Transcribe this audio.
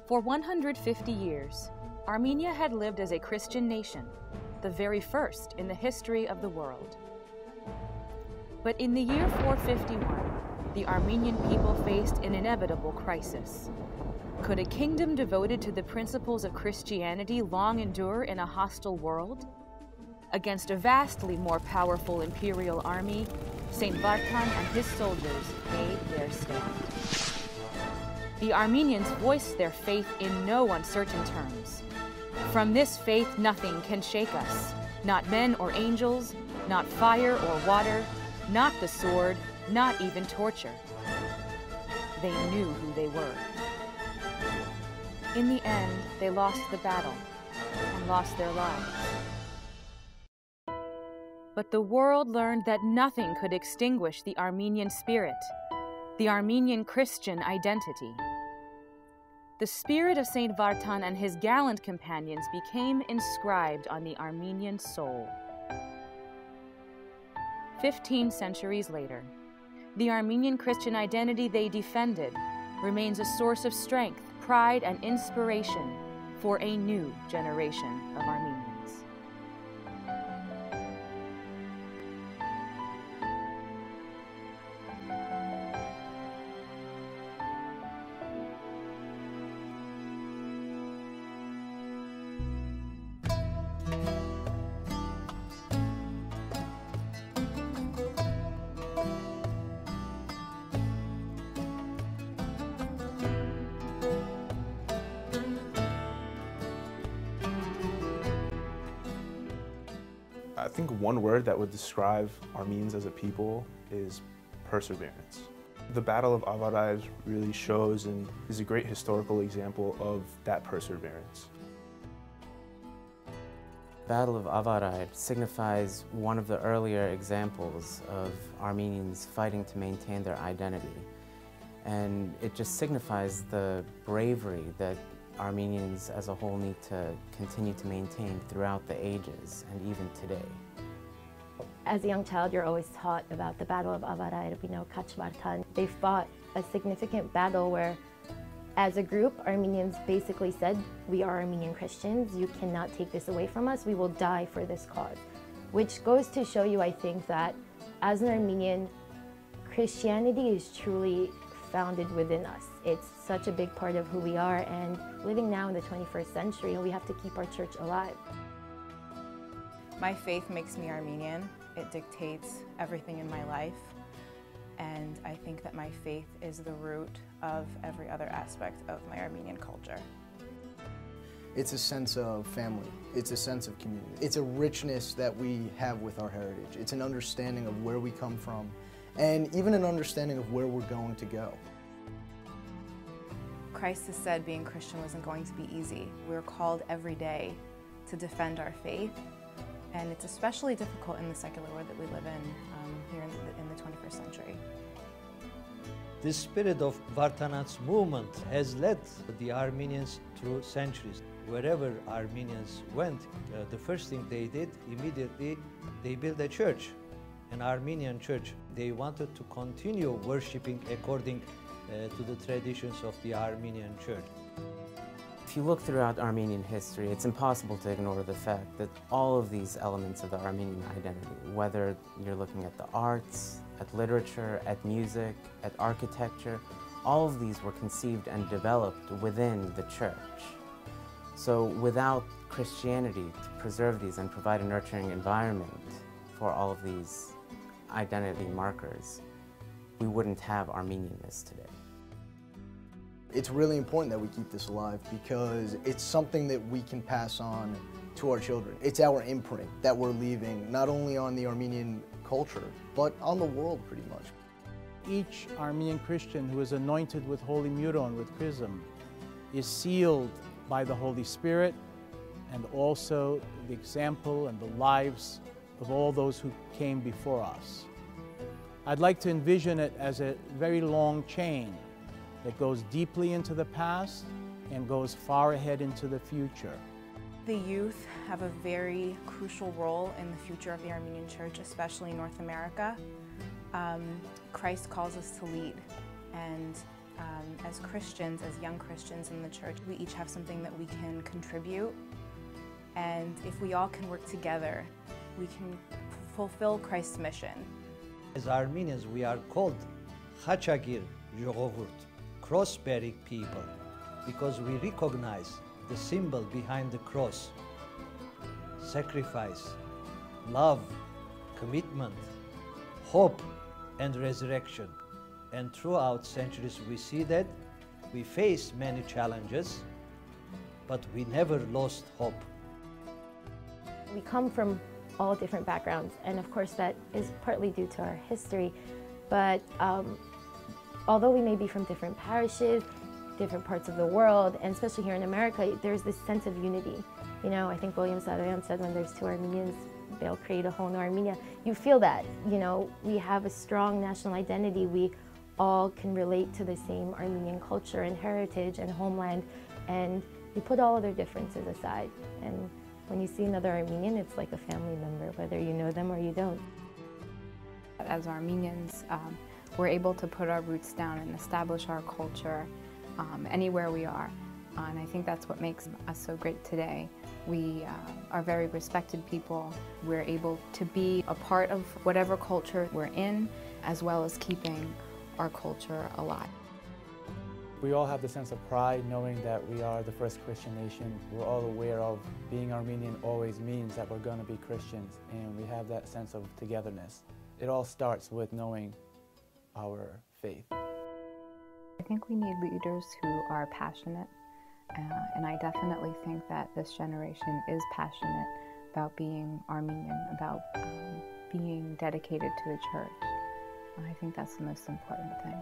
For 150 years, Armenia had lived as a Christian nation, the very first in the history of the world. But in the year 451, the Armenian people faced an inevitable crisis. Could a kingdom devoted to the principles of Christianity long endure in a hostile world? Against a vastly more powerful imperial army, Saint Vartan and his soldiers made their stand. The Armenians voiced their faith in no uncertain terms. From this faith, nothing can shake us. Not men or angels, not fire or water, not the sword, not even torture. They knew who they were. In the end, they lost the battle and lost their lives. But the world learned that nothing could extinguish the Armenian spirit, the Armenian Christian identity. The spirit of Saint Vartan and his gallant companions became inscribed on the Armenian soul. 15 centuries later, the Armenian Christian identity they defended remains a source of strength, pride, and inspiration for a new generation of Armenians. I think one word that would describe Armenians as a people is perseverance. The Battle of Avarayr really shows and is a great historical example of that perseverance. Battle of Avarayr signifies one of the earlier examples of Armenians fighting to maintain their identity. And it just signifies the bravery that Armenians as a whole need to continue to maintain throughout the ages and even today. As a young child, you're always taught about the Battle of Avarayr. We know Vartan. They fought a significant battle where, as a group, Armenians basically said, we are Armenian Christians, you cannot take this away from us, we will die for this cause. Which goes to show you, I think, that as an Armenian, Christianity is truly founded within us. It's such a big part of who we are, and living now in the 21st century, we have to keep our church alive. My faith makes me Armenian. It dictates everything in my life, and I think that my faith is the root of every other aspect of my Armenian culture. It's a sense of family. It's a sense of community. It's a richness that we have with our heritage. It's an understanding of where we come from, and even an understanding of where we're going to go. Christ has said being Christian wasn't going to be easy. We're called every day to defend our faith, and it's especially difficult in the secular world that we live in here in the 21st century. The spirit of Vartanats movement has led the Armenians through centuries. Wherever Armenians went, the first thing they did, immediately, they built a church, an Armenian church. They wanted to continue worshiping according to the traditions of the Armenian church. If you look throughout Armenian history, it's impossible to ignore the fact that all of these elements of the Armenian identity, whether you're looking at the arts, at literature, at music, at architecture, all of these were conceived and developed within the church. So without Christianity to preserve these and provide a nurturing environment for all of these identity markers, we wouldn't have Armenianness today. It's really important that we keep this alive because it's something that we can pass on to our children. It's our imprint that we're leaving, not only on the Armenian culture, but on the world pretty much. Each Armenian Christian who is anointed with Holy Muron, with chrism, is sealed by the Holy Spirit and also the example and the lives of all those who came before us. I'd like to envision it as a very long chain that goes deeply into the past and goes far ahead into the future. The youth have a very crucial role in the future of the Armenian Church, especially in North America. Christ calls us to lead, and As Christians, as young Christians in the church, we each have something that we can contribute. And if we all can work together, we can fulfill Christ's mission. As Armenians, we are called Khachagir Joghovurt, cross-bearing people, because we recognize the symbol behind the cross: sacrifice, love, commitment, hope, and resurrection. And throughout centuries, we see that we face many challenges, but we never lost hope. We come from all different backgrounds, and of course that is partly due to our history, but although we may be from different parishes, different parts of the world, and especially here in America, there's this sense of unity. You know, I think William Saroyan said when there's two Armenians, they'll create a whole new Armenia. You feel that, you know, we have a strong national identity. We all can relate to the same Armenian culture and heritage and homeland, and we put all other differences aside. And when you see another Armenian, it's like a family member, whether you know them or you don't. As Armenians, we're able to put our roots down and establish our culture anywhere we are. And I think that's what makes us so great today. We are very respected people. We're able to be a part of whatever culture we're in, as well as keeping our culture alive. We all have the sense of pride knowing that we are the first Christian nation. We're all aware of being Armenian always means that we're going to be Christians, and we have that sense of togetherness. It all starts with knowing our faith. I think we need leaders who are passionate, and I definitely think that this generation is passionate about being Armenian, about being dedicated to the church. I think that's the most important thing.